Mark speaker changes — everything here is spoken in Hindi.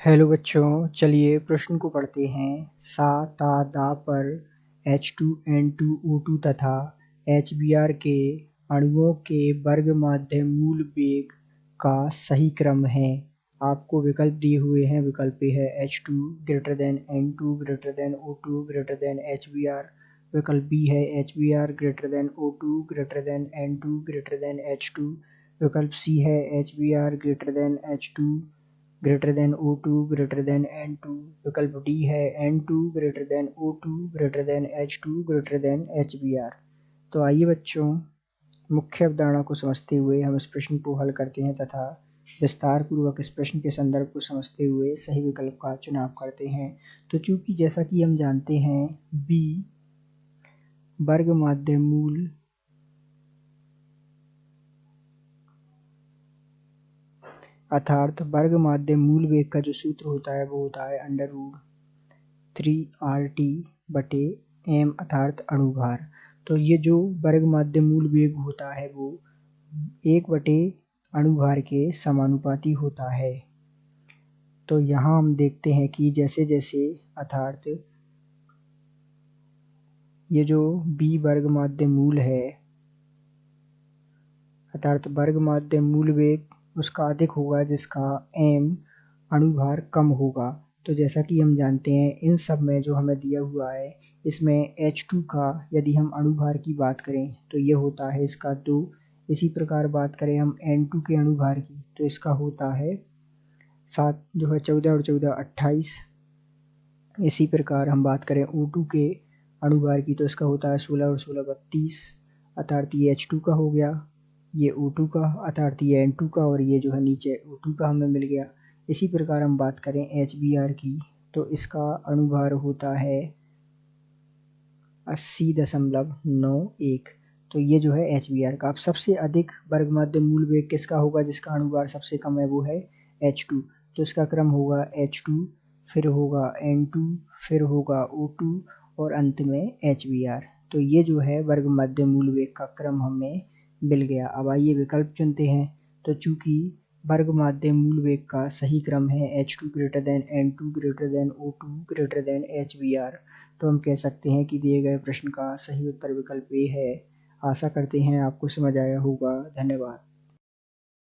Speaker 1: हेलो बच्चों, चलिए प्रश्न को पढ़ते हैं। सा ता दा पर H2N2O2 तथा HBr के अणुओं के वर्ग माध्य मूल वेग का सही क्रम है। आपको विकल्प दिए हुए हैं। विकल्प ए है H2 > N2 > O2 > HBr। विकल्प बी है HBr > O2 > N2 > H2। विकल्प सी है HBr > H2 O2 N2। विकल्प डी है N2 O2 H2 HBr। तो आइए बच्चों, मुख्य अवधारणा को समझते हुए हम इस प्रश्न को हल करते हैं तथा विस्तार पूर्वक इस प्रश्न के संदर्भ को समझते हुए सही विकल्प का चुनाव करते हैं। तो चूंकि जैसा कि हम जानते हैं बी वर्ग माध्य मूल अर्थात वर्ग माध्य मूल वेग का जो सूत्र होता है वो होता है √3RT/m अर्थात अणुभार। तो ये जो वर्ग माध्य मूल वेग होता है वो 1/अणुभार के समानुपाती होता है। तो यहाँ हम देखते हैं कि जैसे जैसे अर्थात ये जो b वर्ग माध्य मूल है अर्थात वर्ग माध्य मूल वेग उसका अधिक होगा जिसका m अणुभार कम होगा। तो जैसा कि हम जानते हैं इन सब में जो हमें दिया हुआ है इसमें H2 का यदि हम अणुभार की बात करें तो ये होता है इसका 2। इसी प्रकार बात करें हम N2 के अणुभार की तो इसका होता है 7 जो है 14 और 14 28। इसी प्रकार हम बात करें O2 के अणुभार की तो इसका होता है 16 और 16 32 अर्थात ये H2 का हो गया, ये O2 का अर्थात ये N2 का और ये जो है नीचे O2 का हमें मिल गया। इसी प्रकार हम बात करें HBr की तो इसका अणुभार होता है 80.91। तो ये जो है HBr का। अब सबसे अधिक वर्ग माध्य मूल वेग किसका होगा जिसका अणुभार सबसे कम है वो है H2। तो इसका क्रम होगा H2 फिर होगा N2 फिर होगा O2 और अंत में HBr। तो ये जो है वर्ग माध्य मूल वेग का क्रम हमें मिल गया। अब आइए विकल्प चुनते हैं। तो चूंकि वर्ग माध्य मूल वेग का सही क्रम है H2 > N2 > O2 > HBr, तो हम कह सकते हैं कि दिए गए प्रश्न का सही उत्तर विकल्प ए है। आशा करते हैं आपको समझ आया होगा। धन्यवाद।